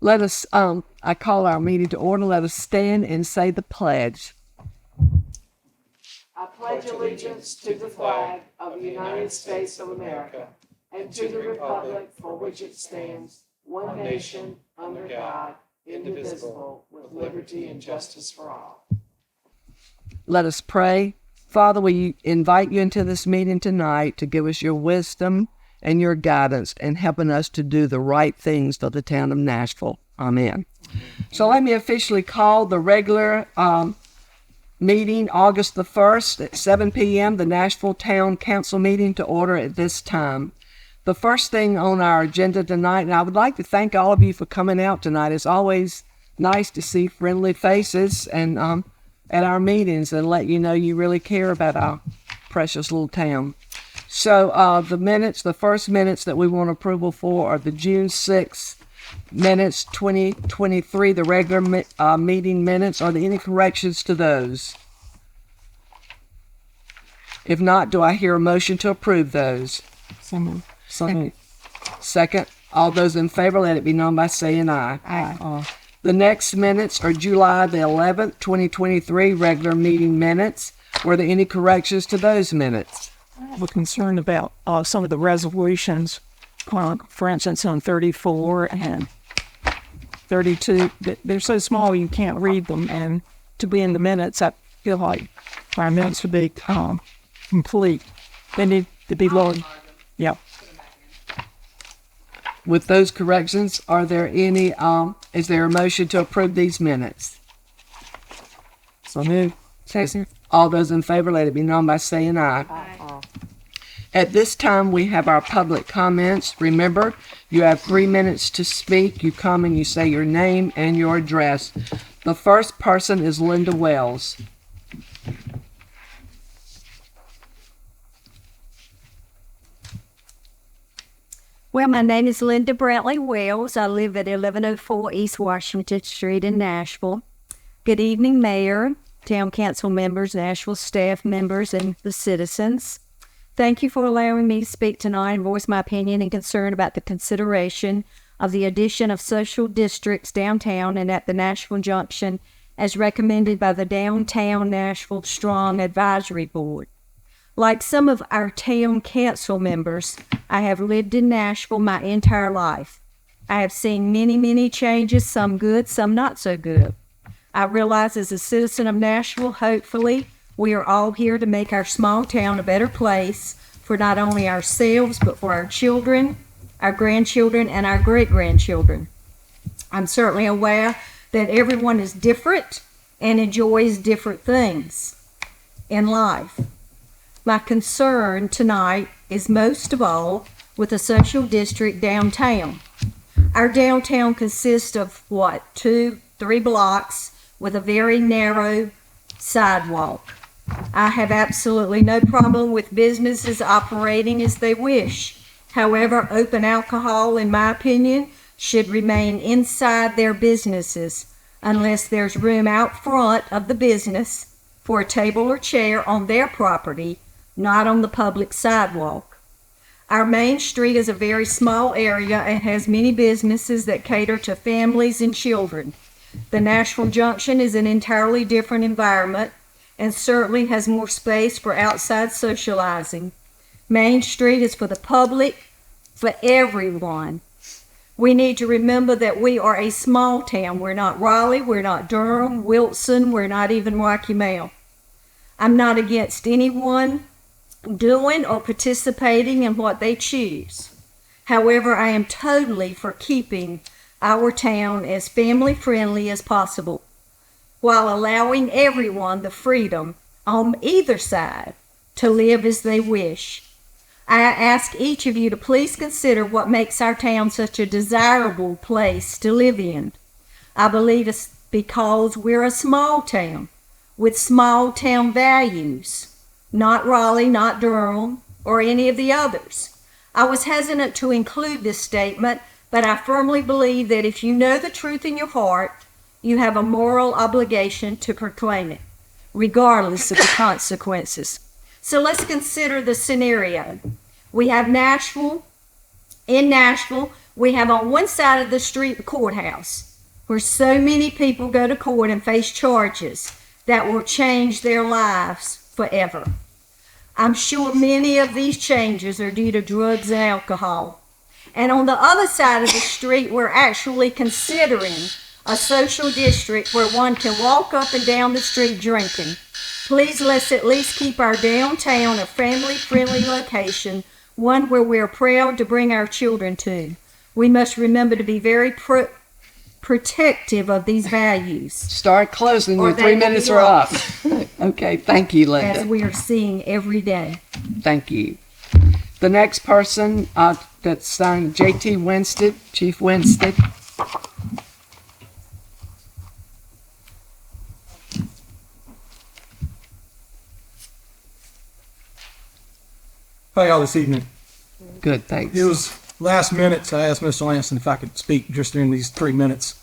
Let us, I call our meeting to order. Let us stand and say the pledge. I pledge allegiance to the flag of the United States of America and to the republic for which it stands, one nation, under God, indivisible, with liberty and justice for all. Let us pray. Father, we invite you into this meeting tonight to give us your wisdom and your guidance and helping us to do the right things for the town of Nashville. Amen. So let me officially call the regular meeting August the 1st at 7 p.m., the Nashville Town Council meeting to order at this time. The first thing on our agenda tonight, and I would like to thank all of you for coming out tonight. It's always nice to see friendly faces and at our meetings and let you know you really care about our precious little town. So the first minutes that we want approval for are the June 6th minutes, 2023, the regular meeting minutes. Are there any corrections to those? If not, do I hear a motion to approve those? Second. All those in favor, let it be known by saying aye. Aye. The next minutes are July the 11th, 2023, regular meeting minutes. Were there any corrections to those minutes? I have a concern about some of the resolutions, for instance, on 34 and 32. They're so small you can't read them, and to be in the minutes, I feel like my minutes would be complete. They need to be lowered. Yeah. With those corrections, are there any, is there a motion to approve these minutes? So moved. All those in favor, let it be known by saying aye. Aye. At this time, we have our public comments. Remember, you have 3 minutes to speak. You come and you say your name and your address. The first person is Linda Wells. Well, my name is Linda Brantley Wells. I live at 1104 East Washington Street in Nashville. Good evening, Mayor, Town Council members, Nashville staff members, and the citizens. Thank you for allowing me to speak tonight and voice my opinion and concern about the consideration of the addition of social districts downtown and at the Nashville Junction as recommended by the Downtown Nashville Strong Advisory Board. Like some of our town council members, I have lived in Nashville my entire life. I have seen many, many changes, some good, some not so good. I realize as a citizen of Nashville, hopefully, we are all here to make our small town a better place for not only ourselves, but for our children, our grandchildren, and our great-grandchildren. I'm certainly aware that everyone is different and enjoys different things in life. My concern tonight is most of all with the social district downtown. Our downtown consists of 2-3 blocks with a very narrow sidewalk. I have absolutely no problem with businesses operating as they wish. However, open alcohol, in my opinion, should remain inside their businesses unless there's room out front of the business for a table or chair on their property, not on the public sidewalk. Our main street is a very small area and has many businesses that cater to families and children. The Nashville Junction is an entirely different environment and certainly has more space for outside socializing. Main Street is for the public, for everyone. We need to remember that we are a small town. We're not Raleigh, we're not Durham, Wilson, we're not even Rocky Mount. I'm not against anyone doing or participating in what they choose. However, I am totally for keeping our town as family-friendly as possible, while allowing everyone the freedom on either side to live as they wish. I ask each of you to please consider what makes our town such a desirable place to live in. I believe it's because we're a small town with small town values. Not Raleigh, not Durham, or any of the others. I was hesitant to include this statement, but I firmly believe that if you know the truth in your heart, you have a moral obligation to proclaim it, regardless of the consequences. So let's consider the scenario. We have Nashville. In Nashville, We have on one side of the street the courthouse, where so many people go to court and face charges that will change their lives forever. I'm sure many of these changes are due to drugs and alcohol. And on the other side of the street, we're actually considering a social district where one can walk up and down the street drinking. Please let's at least keep our downtown a family-friendly location, one where we're proud to bring our children to. We must remember to be very protective of these values. Start closing. Or Your they 3 will be minutes are up. Okay, thank you, As Linda. we are seeing every day. Thank you. The next person that's signed, J.T. Winstead, Chief Winstead. How y'all this evening? Good, thanks. It was last minute, so I asked Mr. Lanston if I could speak just during these 3 minutes.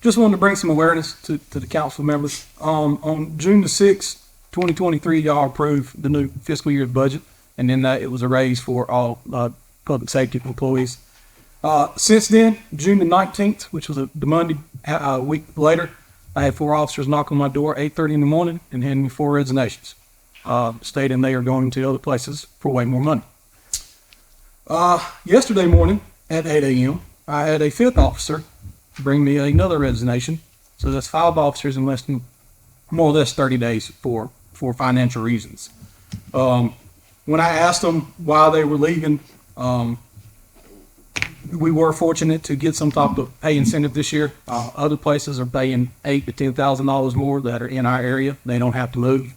Just wanted to bring some awareness to the council members. On June the 6th, 2023, y'all approved the new fiscal year budget, and then it was a raise for all public safety employees. Since then, June the 19th, which was the Monday, a week later, I had 4 officers knock on my door 8:30 in the morning and hand me 4 resignations, stating they are going to other places for way more money. Yesterday morning at 8 a.m., I had a 5th officer bring me another resignation. So that's 5 officers in less than, more or less 30 days for financial reasons. When I asked them why they were leaving, we were fortunate to get some type of pay incentive this year. Other places are paying $8,000 to $10,000 more that are in our area. They don't have to move.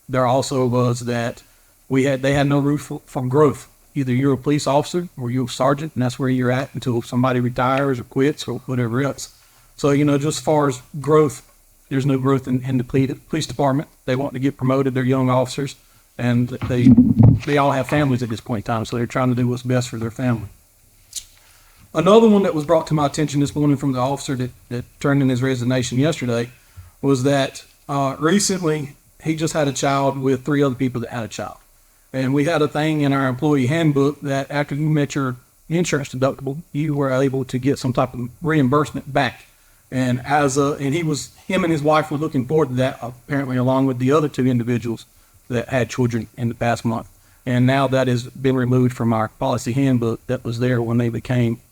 There also was that they had no roof from growth. Either you're a police officer or you're a sergeant, and that's where you're at until somebody retires or quits or whatever else. So, just as far as growth, there's no growth in the police department. They want to get promoted. They're young officers, and they all have families at this point in time, so they're trying to do what's best for their family. Another one that was brought to my attention this morning from the officer that turned in his resignation yesterday was that recently he just had a child with 3 other people that had a child. And we had a thing in our employee handbook that after you met your insurance deductible, you were able to get some type of reimbursement back. And him and his wife were looking forward to that, apparently, along with the other 2 individuals that had children in the past month. And now that has been removed from our policy handbook that was there when they became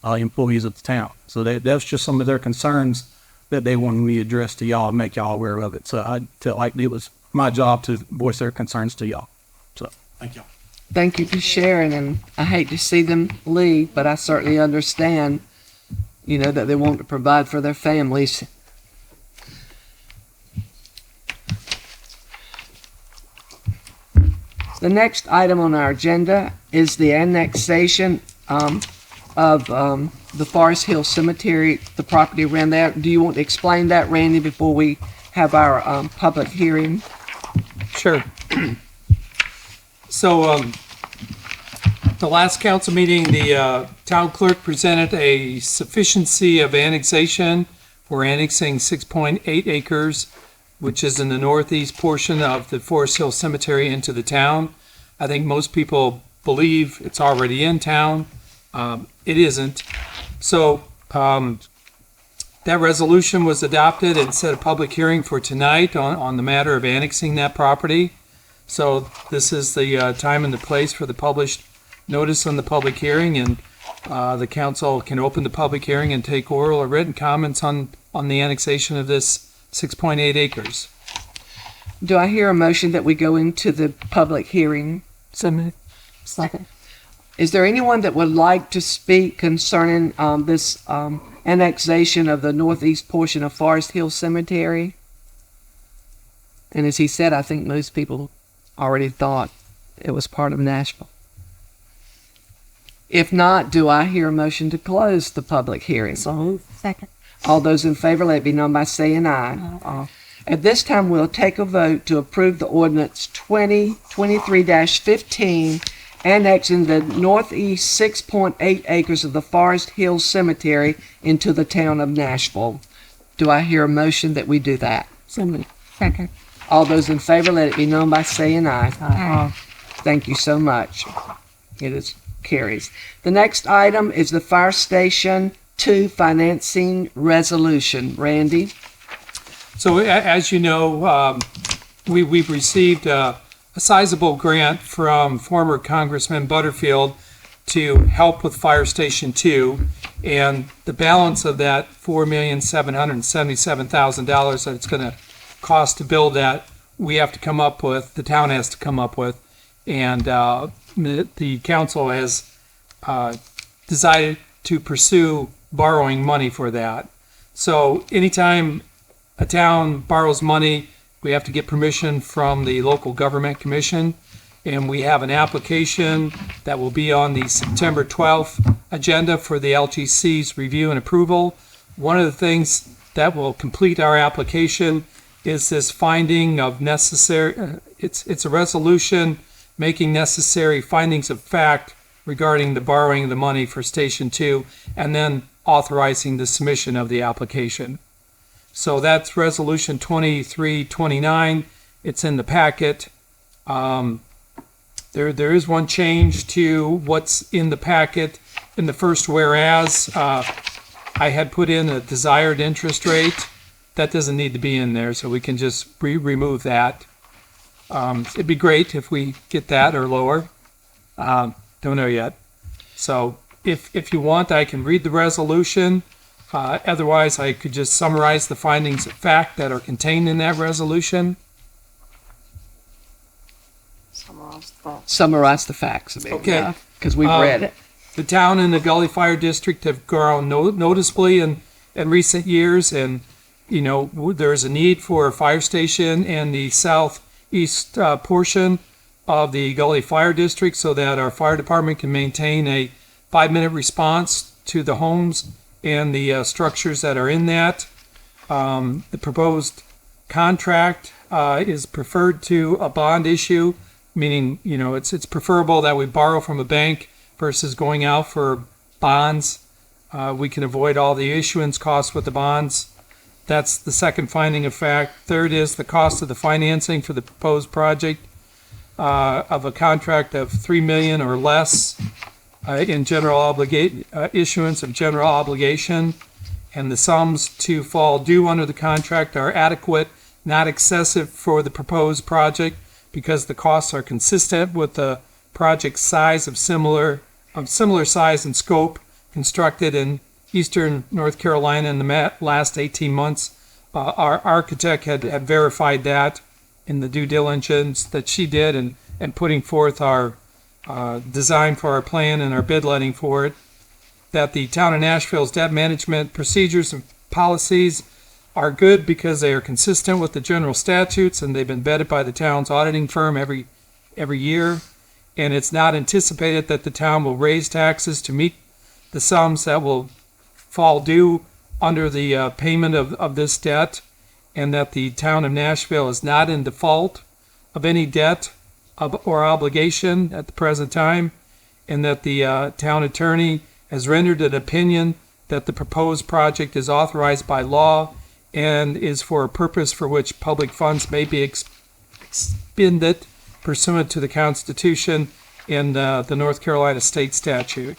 employees of the town. So that's just some of their concerns that they wanted me to address to y'all and make y'all aware of it. So I felt like it was my job to voice their concerns to y'all. So thank y'all. Thank you for sharing, and I hate to see them leave, but I certainly understand, that they want to provide for their families. The next item on our agenda is the annexation of the Forest Hill Cemetery, the property around there. Do you want to explain that, Randy, before we have our public hearing? Sure. So, the last council meeting, the town clerk presented a sufficiency of annexation for annexing 6.8 acres, which is in the northeast portion of the Forest Hill Cemetery, into the town. I think most people believe it's already in town. It isn't. So, that resolution was adopted and set a public hearing for tonight on the matter of annexing that property. So this is the time and the place for the published notice on the public hearing, and the council can open the public hearing and take oral or written comments on the annexation of this 6.8 acres. Do I hear a motion that we go into the public hearing? Second. Is there anyone that would like to speak concerning this annexation of the northeast portion of Forest Hill Cemetery? And as he said, I think most people already thought it was part of Nashville. If not, do I hear a motion to close the public hearing? Second. All those in favor, let it be known by saying aye. At this time, we'll take a vote to approve the ordinance 2023-15, annexing the northeast 6.8 acres of the Forest Hill Cemetery into the town of Nashville. Do I hear a motion that we do that? Second. All those in favor, let it be known by saying aye. Thank you so much. It is Carries. The next item is the Fire Station 2 financing resolution. Randy? So as you know, we've received a sizable grant from former Congressman Butterfield to help with Fire Station 2. And the balance of that $4,777,000 that it's going to cost to build that, we have to come up with, the town has to come up with. And the council has decided to pursue borrowing money for that. So anytime a town borrows money, we have to get permission from the local government commission. And we have an application that will be on the September 12th agenda for the LGC's review and approval. One of the things that will complete our application is this finding of necessary, it's a resolution making necessary findings of fact regarding the borrowing of the money for Station 2, and then authorizing the submission of the application. So that's Resolution 2329. It's in the packet. There is one change to what's in the packet. In the first whereas, I had put in a desired interest rate. That doesn't need to be in there, so we can just remove that. It'd be great if we get that or lower. Don't know yet. So if you want, I can read the resolution. Otherwise, I could just summarize the findings of fact that are contained in that resolution. Summarize the facts of it. Okay. Because we've read it. The town and the Gully Fire District have grown noticeably in recent years, and you know there's a need for a fire station in the southeast portion of the Gully Fire District so that our fire department can maintain a 5-minute response to the homes and the structures that are in that. The proposed contract is preferred to a bond issue, meaning, you know, it's preferable that we borrow from a bank versus going out for bonds. We can avoid all the issuance costs with the bonds. That's the second finding of fact. Third is the cost of the financing for the proposed project of a contract of $3 million or less in issuance of general obligation, and the sums to fall due under the contract are adequate, not excessive for the proposed project, because the costs are consistent with the project size of similar size and scope constructed in eastern North Carolina in the last 18 months. Our architect had verified that in the due diligence that she did and putting forth our design for our plan and our bid letting for it. That the town of Nashville's debt management procedures and policies are good because they are consistent with the general statutes, and they've been vetted by the town's auditing firm every year. And it's not anticipated that the town will raise taxes to meet the sums that will fall due under the payment of this debt, and that the town of Nashville is not in default of any debt or obligation at the present time, and that the town attorney has rendered an opinion that the proposed project is authorized by law and is for a purpose for which public funds may be expended pursuant to the Constitution and the North Carolina state statute.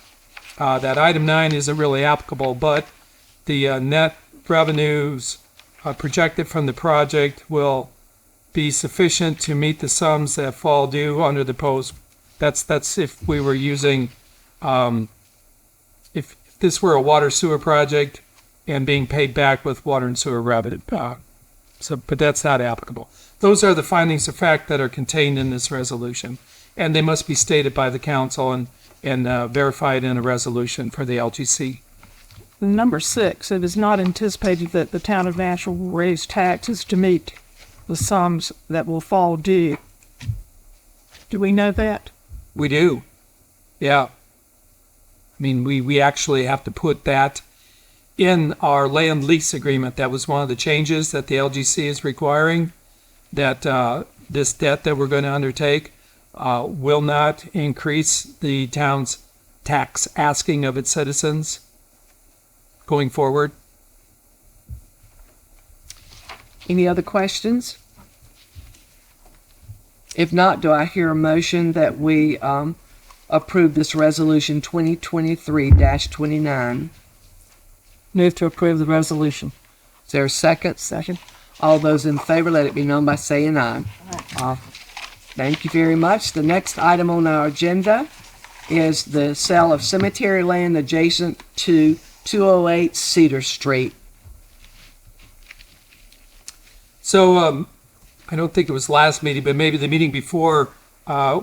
That item 9 isn't really applicable, but the net revenues projected from the project will be sufficient to meet the sums that fall due under the post. That's if we were using, if this were a water sewer project and being paid back with water and sewer revenue. But that's not applicable. Those are the findings of fact that are contained in this resolution, and they must be stated by the council and verified in a resolution for the LGC. Number 6, it is not anticipated that the town of Nashville will raise taxes to meet the sums that will fall due. Do we know that? We do. Yeah. I mean, we actually have to put that in our land lease agreement. That was one of the changes that the LGC is requiring, that this debt that we're going to undertake will not increase the town's tax asking of its citizens going forward. Any other questions? If not, do I hear a motion that we approve this resolution 2023-29. Move to approve the resolution. Is there a second? Second. All those in favor, let it be known by saying aye. Thank you very much. The next item on our agenda is the sale of cemetery land adjacent to 208 Cedar Street. So, I don't think it was last meeting, but maybe the meeting before,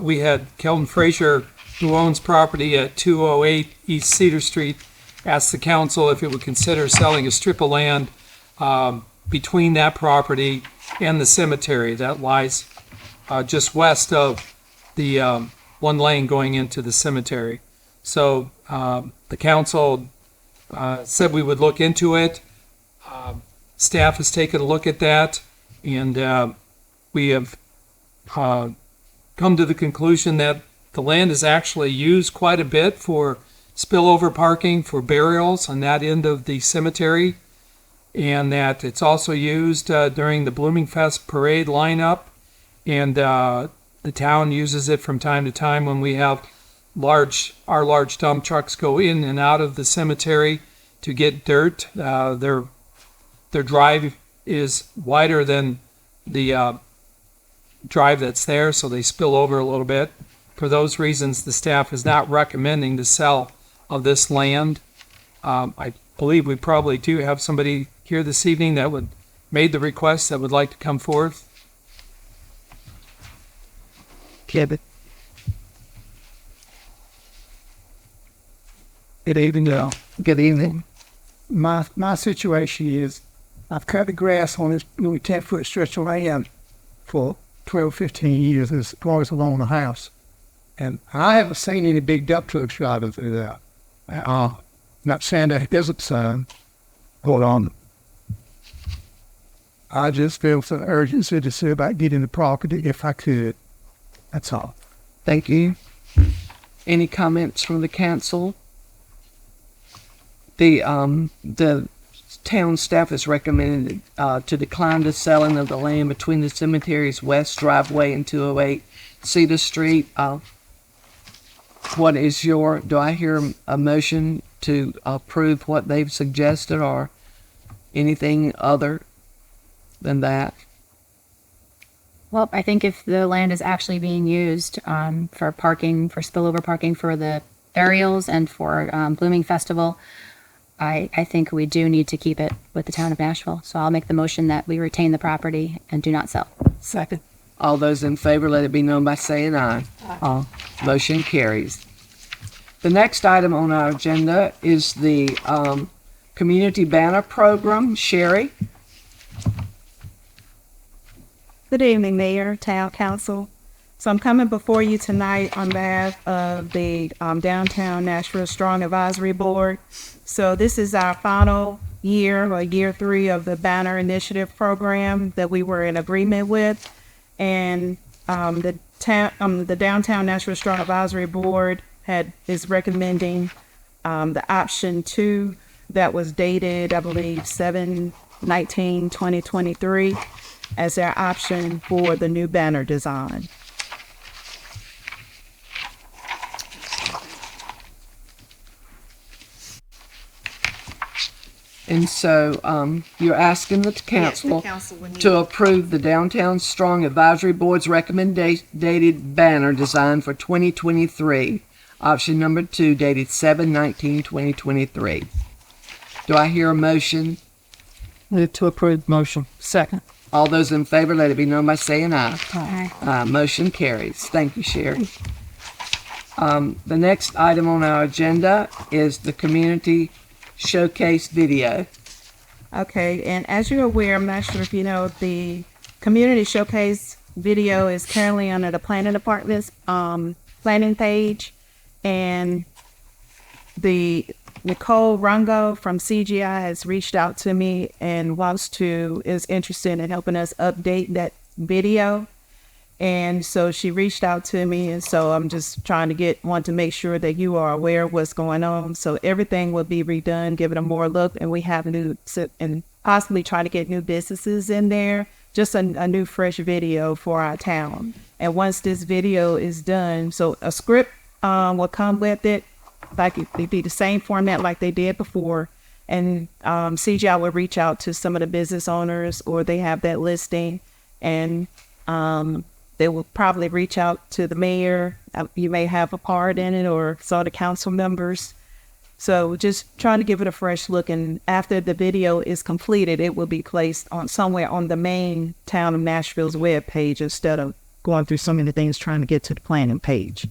we had Kelvin Frazier, who owns property at 208 East Cedar Street, asked the council if it would consider selling a strip of land between that property and the cemetery that lies just west of the one lane going into the cemetery. So the council said we would look into it. Staff has taken a look at that, and we have come to the conclusion that the land is actually used quite a bit for spillover parking for burials on that end of the cemetery, and that it's also used during the Blooming Fest parade lineup, and the town uses it from time to time when we have our large dump trucks go in and out of the cemetery to get dirt. Their drive is wider than the drive that's there, so they spill over a little bit. For those reasons, the staff is not recommending the sale of this land. I believe we probably do have somebody here this evening that made the request that would like to come forth. Kevin. Good evening. Good evening. My situation is I've cut the grass on this little 10-foot stretch of land for 12, 15 years as far as along the house. And I haven't seen any big dump trucks driving through that. Not saying that it isn't some. Hold on. I just feel some urgency to see about getting the property if I could. That's all. Thank you. Any comments from the council? The town staff is recommended to decline the selling of the land between the cemetery's west driveway and 208 Cedar Street. Do I hear a motion to approve what they've suggested or anything other than that? Well, I think if the land is actually being used for parking, for spillover parking for the burials and for Blooming Festival, I think we do need to keep it with the town of Nashville. So I'll make the motion that we retain the property and do not sell. Second. All those in favor, let it be known by saying aye. Aye. Motion carries. The next item on our agenda is the Community Banner Program. Sherry? Good evening, Mayor, Town Council. So I'm coming before you tonight on behalf of the Downtown Nashville Strong Advisory Board. So this is our final year, or year 3 of the Banner Initiative program that we were in agreement with. And the Downtown Nashville Strong Advisory Board is recommending the option 2 that was dated, I believe, 7/19/2023 as their option for the new banner design. And so you're asking the council, to approve the Downtown Strong Advisory Board's recommended banner design for 2023, option number 2, dated 7/19/2023. Do I hear a motion? Move to approve motion. Second. All those in favor, let it be known by saying aye. Aye. Motion carries. Thank you, Sherry. The next item on our agenda is the Community Showcase video. Okay, and as you're aware, I'm not sure if you know, the Community Showcase video is currently under the Planning Department's planning page, and the Nicole Rungo from CGI has reached out to me and is interested in helping us update that video. And so she reached out to me, and so I'm just trying to want to make sure that you are aware of what's going on. So everything will be redone, give it a more look, and we have and possibly try to get new businesses in there, just a new fresh video for our town. And once this video is done, so a script will come with it. Like it'd be the same format like they did before. And CGI will reach out to some of the business owners, or they have that listing, and they will probably reach out to the mayor. You may have a part in it, or some of the council members. So just trying to give it a fresh look. And after the video is completed, it will be placed on somewhere on the main Town of Nashville's web page instead of going through so many things trying to get to the planning page.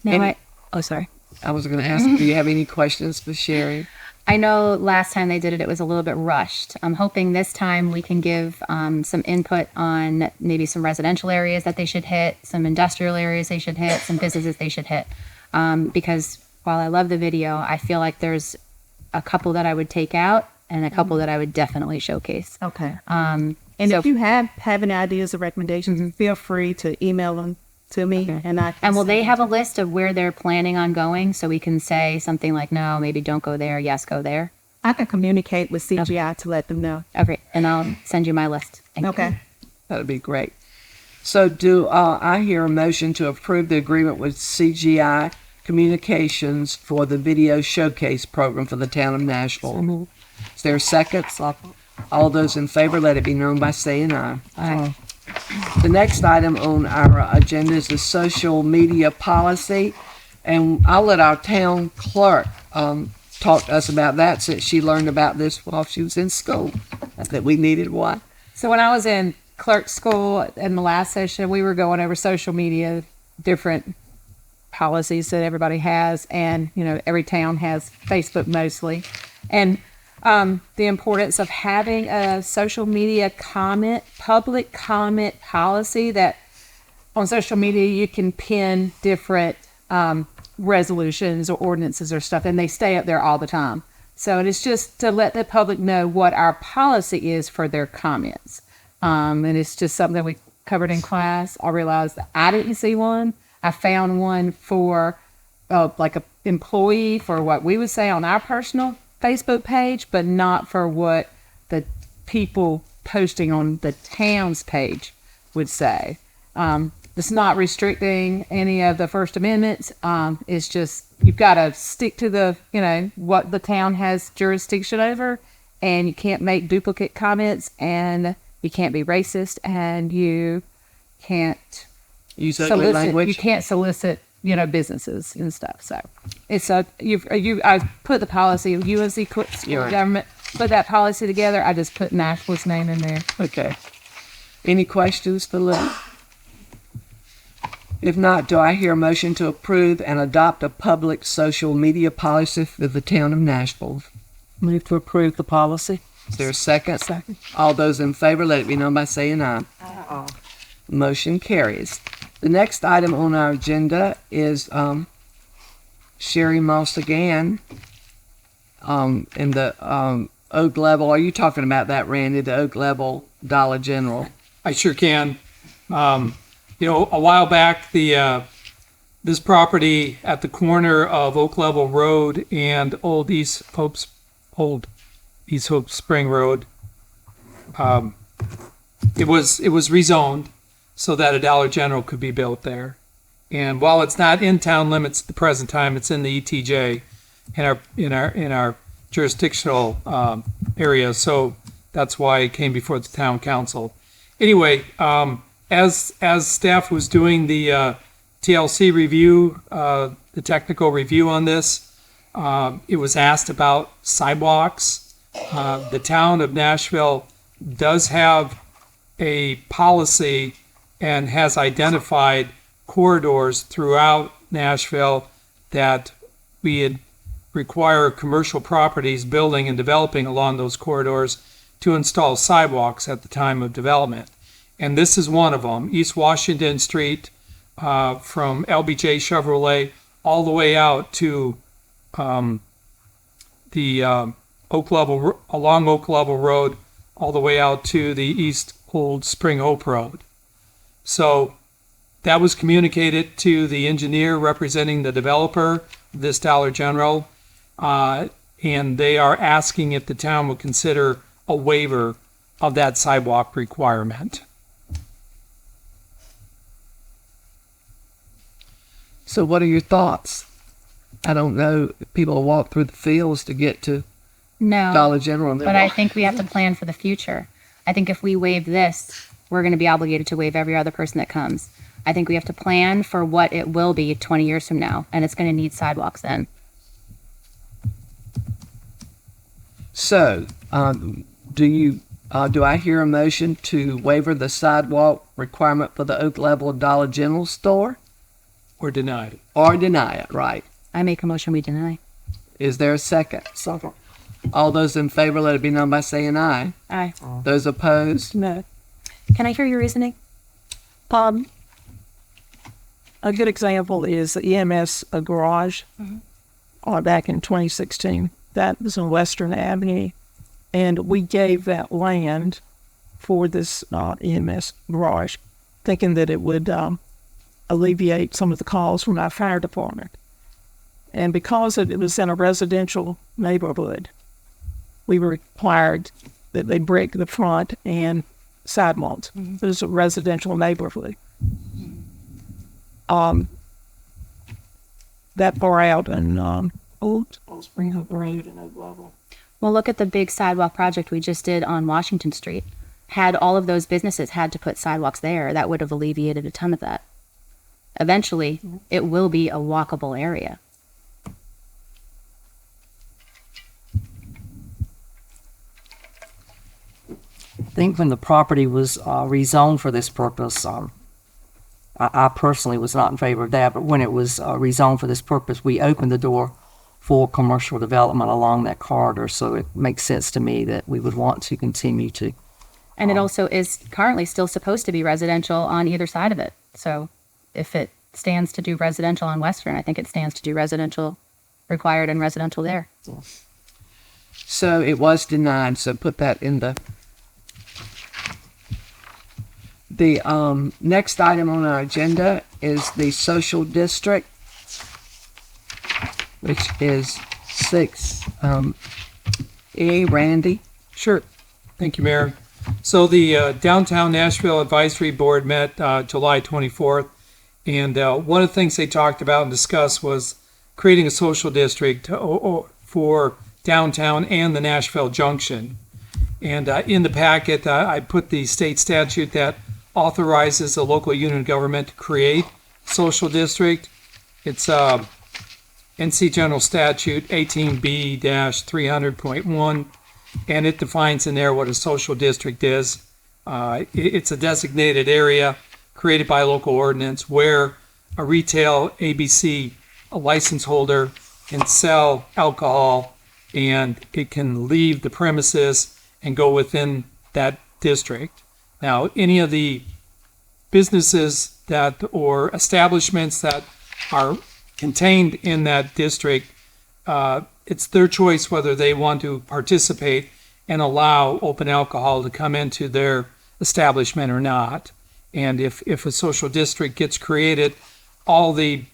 Now, sorry. I was going to ask, do you have any questions for Sherry? I know last time they did it, it was a little bit rushed. I'm hoping this time we can give some input on maybe some residential areas that they should hit, some industrial areas they should hit, some businesses they should hit. Because while I love the video, I feel like there's a couple that I would take out and a couple that I would definitely showcase. Okay. And if you have any ideas or recommendations, feel free to email them to me. Okay. And will they have a list of where they're planning on going, so we can say something like, no, maybe don't go there, yes, go there? I can communicate with CGI to let them know. Okay, and I'll send you my list. Thank you. Okay. That'd be great. So do I hear a motion to approve the agreement with CGI Communications for the video showcase program for the town of Nashville? Is there a second? All those in favor, let it be known by saying aye. Aye. The next item on our agenda is the social media policy, and I'll let our town clerk talk to us about that, since she learned about this while she was in school, that we needed one. So when I was in clerk school in the last session, we were going over social media, different policies that everybody has, and every town has Facebook mostly, and the importance of having a social media public comment policy, that on social media you can pin different resolutions or ordinances or stuff, and they stay up there all the time. So it's just to let the public know what our policy is for their comments. And it's just something we covered in class. I realized that I didn't see one. I found one for like an employee for what we would say on our personal Facebook page, but not for what the people posting on the town's page would say. It's not restricting any of the First Amendments. It's just you've got to stick to the what the town has jurisdiction over, and you can't make duplicate comments, and you can't be racist, and you can't Use ugly language. You can't solicit businesses and stuff. So it's I put the policy of UNC government, put that policy together. I just put Nashville's name in there. Okay. Any questions for Lynn? If not, do I hear a motion to approve and adopt a public social media policy for the town of Nashville? Move to approve the policy. Is there a second? Second. All those in favor, let it be known by saying aye. Aye. Motion carries. The next item on our agenda is Sherry Moss again in the Oak Level. Are you talking about that, Randy, the Oak Level Dollar General? I sure can. A while back, this property at the corner of Oak Level Road and Old East Hope Spring Road, it was rezoned so that a Dollar General could be built there. And while it's not in town limits at the present time, it's in the ETJ in our jurisdictional area. So that's why it came before the town council. Anyway, as staff was doing the TLC review, the technical review on this, it was asked about sidewalks. The town of Nashville does have a policy and has identified corridors throughout Nashville that we require commercial properties building and developing along those corridors to install sidewalks at the time of development. And this is one of them, East Washington Street from LBJ Chevrolet all the way out to along Oak Level Road, all the way out to the East Old Spring Hope Road. So that was communicated to the engineer representing the developer of this Dollar General, and they are asking if the town would consider a waiver of that sidewalk requirement. So what are your thoughts? I don't know if people walk through the fields to get to No. Dollar General and then But I walk. think we have to plan for the future. I think if we waive this, we're going to be obligated to waive every other person that comes. I think we have to plan for what it will be 20 years from now, and it's going to need sidewalks then. So, do I hear a motion to waiver the sidewalk requirement for the Oak Level Dollar General store? Or denied it. Or deny it, right? I make a motion we deny. Is there a second? Second. All those in favor, let it be known by saying aye. Aye. Those opposed? No. Can I hear your reasoning? A good example is the EMS garage back in 2016. That was on Western Avenue, and we gave that land for this EMS garage, thinking that it would alleviate some of the calls from our fire department. And because it was in a residential neighborhood, we were required that they break the front and sidewalks. It was a residential neighborhood. That far out in Old Spring Hook Road and Oak Level. Well, look at the big sidewalk project we just did on Washington Street. Had all of those businesses had to put sidewalks there, that would have alleviated a ton of that. Eventually, it will be a walkable area. I think when the property was rezoned for this purpose, I personally was not in favor of that, but when it was rezoned for this purpose, we opened the door for commercial development along that corridor, so it makes sense to me that we would want to continue to. And it also is currently still supposed to be residential on either side of it. So if it stands to do residential on Western, I think it stands to do residential required and residential there. So it was denied, so put that in the next item on our agenda is the social district, which is 6. Randy? Sure. Thank you, Mayor. So the Downtown Nashville Advisory Board met July 24th, and one of the things they talked about and discussed was creating a social district for downtown and the Nashville Junction. And in the packet, I put the state statute that authorizes a local unit of government to create social district. It's NC General Statute 18B-300.1, and it defines in there what a social district is. It's a designated area created by local ordinance where a retail ABC license holder can sell alcohol, and it can leave the premises and go within that district. Now, any of the businesses that or establishments that are contained in that district, it's their choice whether they want to participate and allow open alcohol to come into their establishment or not. And if a social district gets created, all the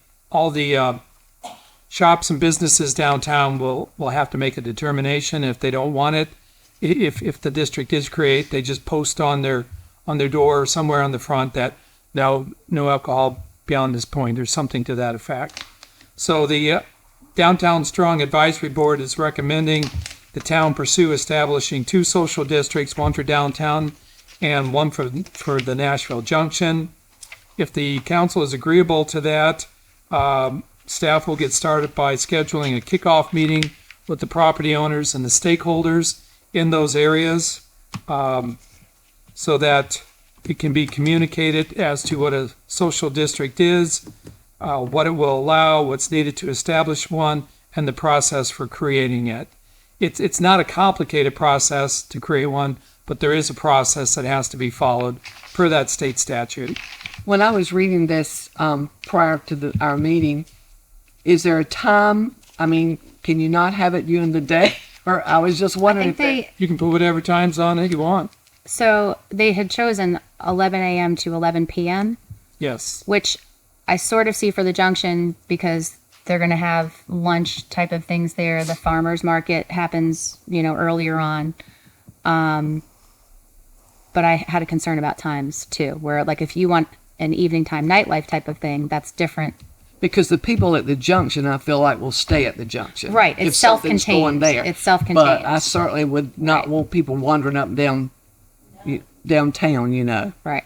shops and businesses downtown will have to make a determination if they don't want it. If the district is created, they just post on their door or somewhere on the front that no alcohol beyond this point, or something to that effect. So the Downtown Strong Advisory Board is recommending the town pursue establishing 2 social districts, one for downtown and one for the Nashville Junction. If the council is agreeable to that, staff will get started by scheduling a kickoff meeting with the property owners and the stakeholders in those areas, so that it can be communicated as to what a social district is, what it will allow, what's needed to establish one, and the process for creating it. It's not a complicated process to create one, but there is a process that has to be followed per that state statute. When I was reading this prior to our meeting, is there a time? I mean, can you not have it during the day? Or I was just wondering You can put whatever times on it you want. So they had chosen 11 a.m. to 11 p.m., Yes. which I sort of see for the junction because they're going to have lunch type of things there. The farmers market happens, earlier on. But I had a concern about times too, where like if you want an evening time nightlife type of thing, that's different. Because the people at the junction, I feel like, will stay at the junction. Right, if it's something's going self-contained. there. It's self-contained. But I certainly would not want people wandering up and down downtown, you know. Right.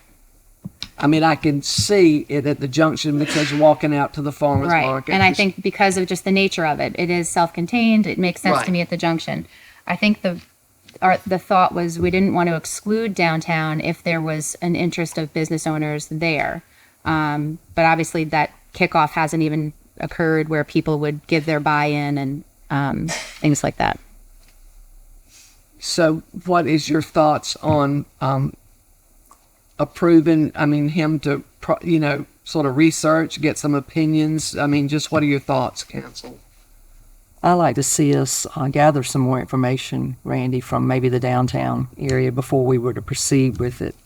I mean, I can see it at the junction because you're walking out to the farmer's Right. market. And I think because of just the nature of it, it is self-contained. It makes sense Right. to me at the junction. I think the thought was we didn't want to exclude downtown if there was an interest of business owners there. But obviously that kickoff hasn't even occurred where people would give their buy-in and things like that. So what is your thoughts on approving, him to, sort of research, get some opinions? Just what are your thoughts, council? I like to see us gather some more information, Randy, from maybe the downtown area before we were to proceed with it.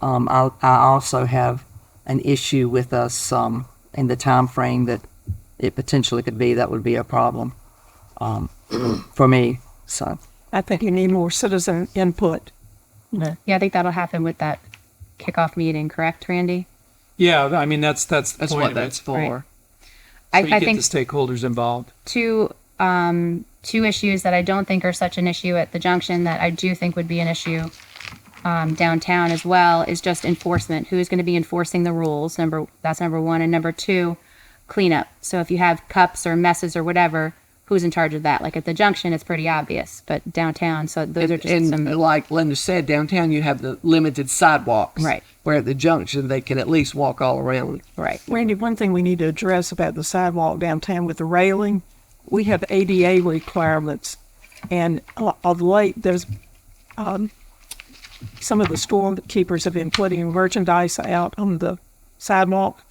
I also have an issue with us in the time frame that it potentially could be. That would be a problem for me. So I think you need more citizen input. Yeah, I think that'll happen with that kickoff meeting, correct, Randy? Yeah, I mean, that's the That's point what of that's it. for. Right. So you I get think the stakeholders involved. two issues that I don't think are such an issue at the junction that I do think would be an issue downtown as well is just enforcement. Who's going to be enforcing the rules? That's number one. And number two, cleanup. So if you have cups or messes or whatever, who's in charge of that? Like at the junction, it's pretty obvious, but downtown, so those are just And some. like Linda said, downtown you have the limited sidewalks. Right. Where at the junction they can at least walk all around. Right. Randy, one thing we need to address about the sidewalk downtown with the railing, we have ADA requirements, and of late there's some of the storekeepers have been putting merchandise out on the sidewalk,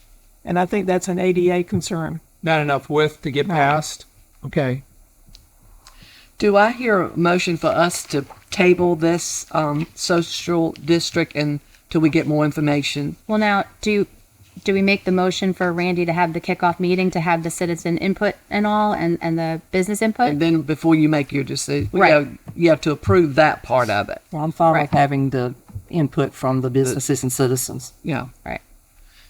and I think that's an ADA concern. Not enough width to get past. Okay. Do I hear a motion for us to table this social district until we get more information? Well, now, do we make the motion for Randy to have the kickoff meeting to have the citizen input and all and the business input? And then before you make your decision, Right. you have to approve that part of it. well, I'm fine Right. with having the input from the businesses and citizens. Yeah. Right.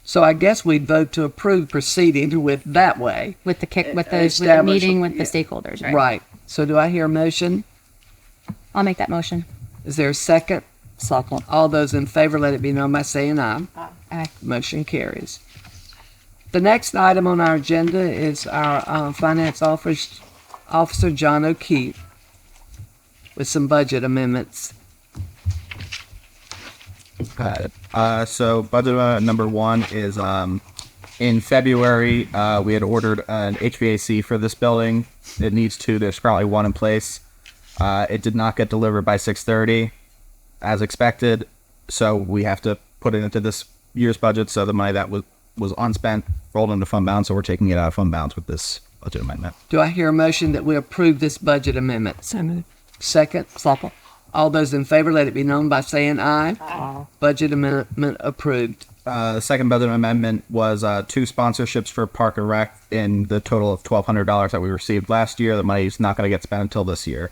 So I guess we'd vote to approve proceeding with that way. With the with the Establish- meeting with yeah. the stakeholders, right? Right. So do I hear a motion? I'll make that motion. Is there a second? Second. All those in favor, let it be known by saying aye. Aye. Motion carries. The next item on our agenda is our Finance Officer John O'Keefe with some budget amendments. So budget number one is in February we had ordered an HVAC for this building. It needs two. There's currently one in place. It did not get delivered by 6:30 as expected, so we have to put it into this year's budget. So the money that was unspent rolled into fund balance, so we're taking it out of fund balance with this budget amendment. Do I hear a motion that we approve this budget amendment? So Second? Second. All those in favor, let it be known by saying aye. Aye. Budget amendment approved. The second budget amendment was two sponsorships for Park and Rec in the total of $1,200 that we received last year. The money is not going to get spent until this year.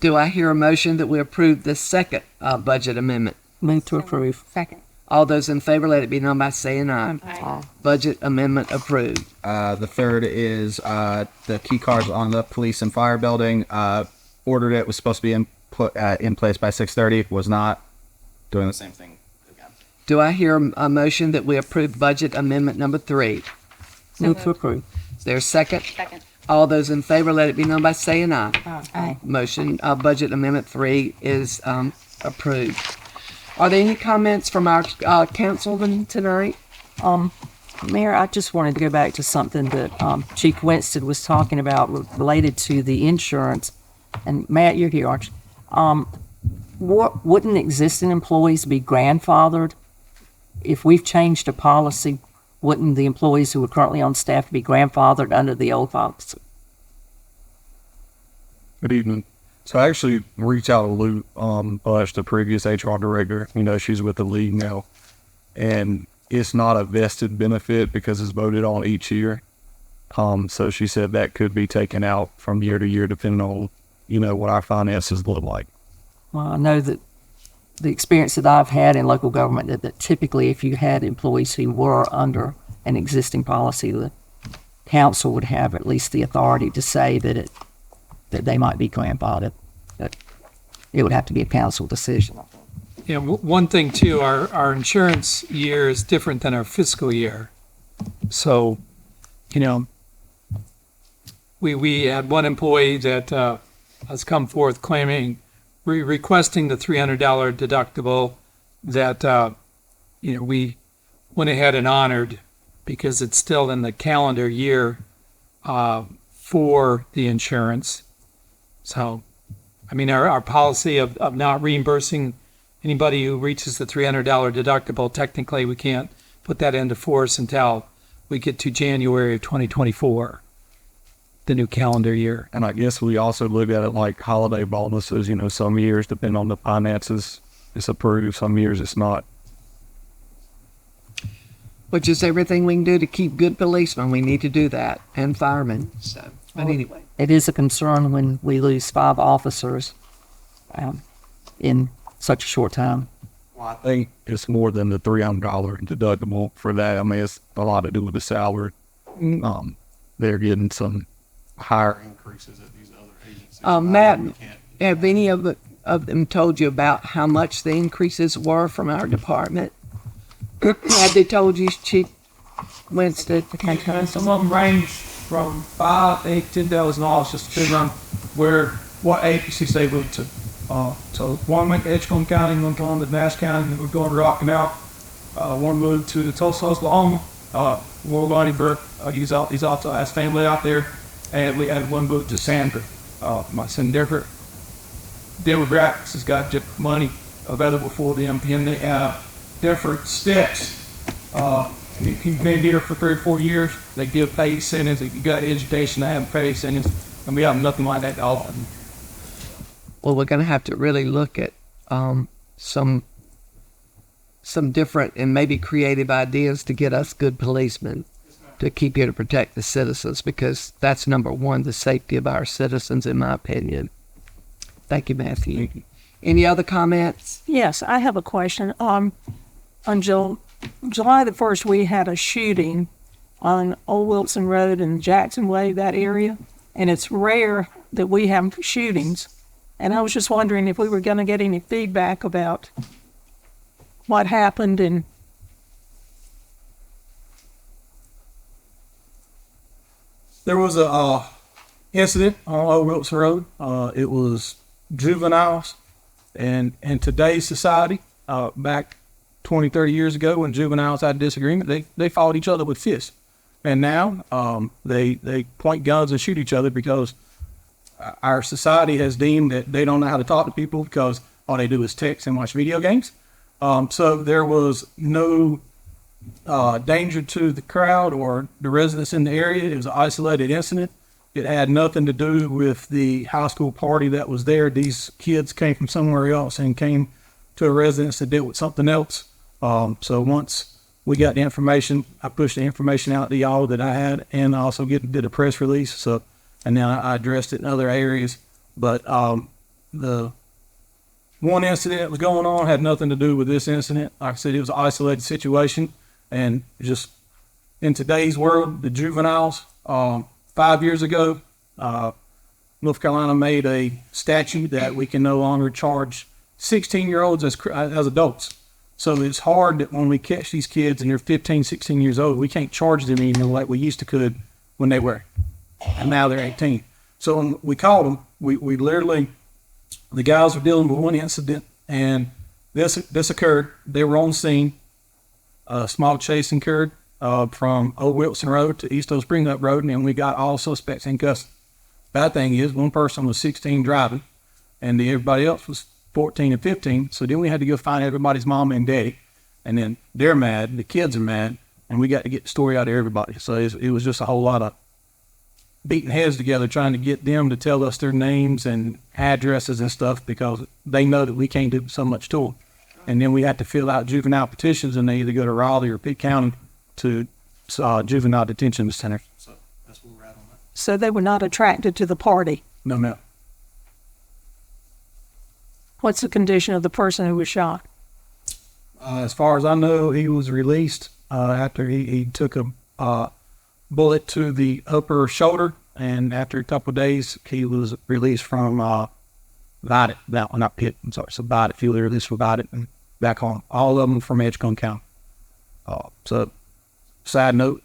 Do I hear a motion that we approve this second budget amendment? Move to approve. Second. All those in favor, let it be known by saying aye. Aye. Budget amendment approved. The third is the key cards on the police and fire building. Ordered it, was supposed to be in place by 6:30, was not. Doing the same thing again. Do I hear a motion that we approve budget amendment number 3? Move to approve. Is there a second? Second. All those in favor, let it be known by saying aye. Aye. Motion, budget amendment 3 is approved. Are there any comments from our councilman tonight? Mayor, I just wanted to go back to something that Chief Winston was talking about related to the insurance. And Matt, you're here, aren't you? Wouldn't existing employees be grandfathered? If we've changed a policy, wouldn't the employees who are currently on staff be grandfathered under the old policy? Good evening. So I actually reached out to Lou Bush, the previous HR director. She's with the league now. And it's not a vested benefit because it's voted on each year. So she said that could be taken out from year to year depending on, what our finances look like. Well, I know that the experience that I've had in local government that typically if you had employees who were under an existing policy, the council would have at least the authority to say that they might be grandfathered. But it would have to be a council decision. Yeah, one thing too, our insurance year is different than our fiscal year. So, we had one employee that has come forth claiming, requesting the $300 deductible that, we went ahead and honored because it's still in the calendar year for the insurance. So, our policy of not reimbursing anybody who reaches the $300 deductible, technically we can't put that into force until we get to January of 2024, the new calendar year. And I guess we also look at it like holiday bonuses. Some years, depending on the finances, it's approved. Some years it's not. Which is everything we can do to keep good policemen. We need to do that, and firemen. So, but anyway. It is a concern when we lose 5 officers in such a short time. Well, I think it's more than the $300 deductible for that. It's a lot to do with the salary. They're getting some higher increases at these other agencies. Matt, have any of them told you about how much the increases were from our department? Have they told you, Chief Winston? Some of them range from $5,000 to $10,000, just depending on what agencies they went to. So one went to Edgecombe County, one going to Nash County, and we're going to Rocky Mount. One moved to Tulsa, Oklahoma. Will Lonnieberg, he's also has family out there, and we had one moved to Sandra. My son Denver Demographics has got just money available for them, and they have different steps. If you've been here for 3 or 4 years, they give paid sentence. If you got education, they have paid sentence, and we have nothing like that to offer. Well, we're going to have to really look at some different and maybe creative ideas to get us good policemen to keep here to protect the citizens, because that's number one, the safety of our citizens, in my opinion. Thank you, Matthew. Any other comments? Yes, I have a question. On July the 1st, we had a shooting on Old Wilson Road and Jackson Way, that area, and it's rare that we have shootings. And I was just wondering if we were going to get any feedback about what happened. And there was a incident on Old Wilson Road. It was juveniles, and in today's society, back 20, 30 years ago, when juveniles had a disagreement, they fought each other with fists. And now they point guns and shoot each other because our society has deemed that they don't know how to talk to people because all they do is text and watch video games. So there was no danger to the crowd or the residents in the area. It was an isolated incident. It had nothing to do with the high school party that was there. These kids came from somewhere else and came to a residence to deal with something else. So once we got the information, I pushed the information out to y'all that I had, and I also did a press release. So, and then I addressed it in other areas. But the one incident that was going on had nothing to do with this incident. Like I said, it was an isolated situation. And just in today's world, the juveniles, 5 years ago, North Carolina made a statute that we can no longer charge 16-year-olds as adults. So it's hard that when we catch these kids and they're 15, 16 years old, we can't charge them anymore like we used to could when they were. And now they're 18. So when we called them, we literally, the guys were dealing with one incident, and this occurred. They were on scene. A small chase occurred from Old Wilson Road to East Old Spring Up Road, and we got all suspects in custody. Bad thing is, one person was 16 driving, and everybody else was 14 and 15. So then we had to go find everybody's mom and daddy, and then they're mad, the kids are mad, and we got to get the story out of everybody. So it was just a whole lot of beating heads together trying to get them to tell us their names and addresses and stuff, because they know that we can't do so much to them. And then we had to fill out juvenile petitions, and they either go to Raleigh or Pitt County to juvenile detention center. So that's where we're at on that. so they were not attracted to the party. No, ma'am. What's the condition of the person who was shot? As far as I know, he was released. after he took a bullet to the upper shoulder, and after a couple of days, he was released from Vidit. No, not Pitt. I'm sorry. So Vidit, field released from Vidit and back home. All of them from Edgecombe County. So, side note,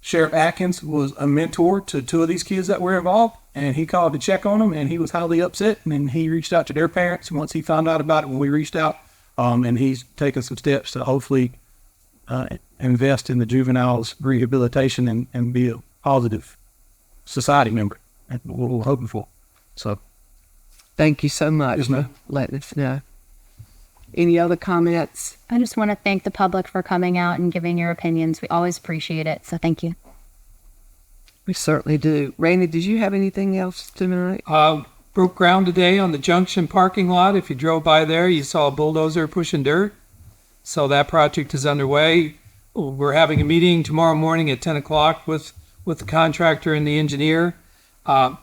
Sheriff Atkins was a mentor to two of these kids that were involved, and he called to check on them, and he was highly upset, and then he reached out to their parents once he found out about it when we reached out, and he's taken some steps to hopefully invest in the juveniles' rehabilitation and be a positive society member. That's what we're hoping for. So, Thank you so much Yes, ma'am. for letting us know. Any other comments? I just want to thank the public for coming out and giving your opinions. We always appreciate it. So thank you. We certainly do. Randy, did you have anything else tonight? Broke ground today on the Junction parking lot. If you drove by there, you saw a bulldozer pushing dirt. So that project is underway. We're having a meeting tomorrow morning at 10 o'clock with the contractor and the engineer,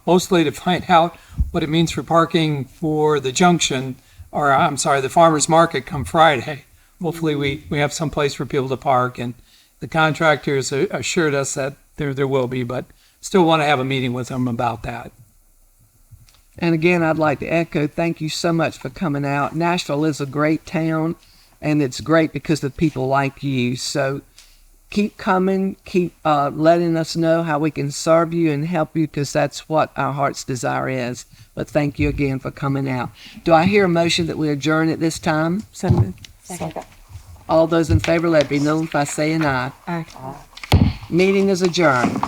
mostly to find out what it means for parking for the Junction, or I'm sorry, the farmer's market come Friday. Hopefully we have some place for people to park, and the contractors assured us that there will be, but still want to have a meeting with them about that. And again, I'd like to echo, thank you so much for coming out. Nashville is a great town, and it's great because of people like you. So keep coming, keep letting us know how we can serve you and help you, because that's what our heart's desire is. But thank you again for coming out. Do I hear a motion that we adjourn at this time? Second. All those in favor, let it be known by saying aye. Aye. Meeting is adjourned.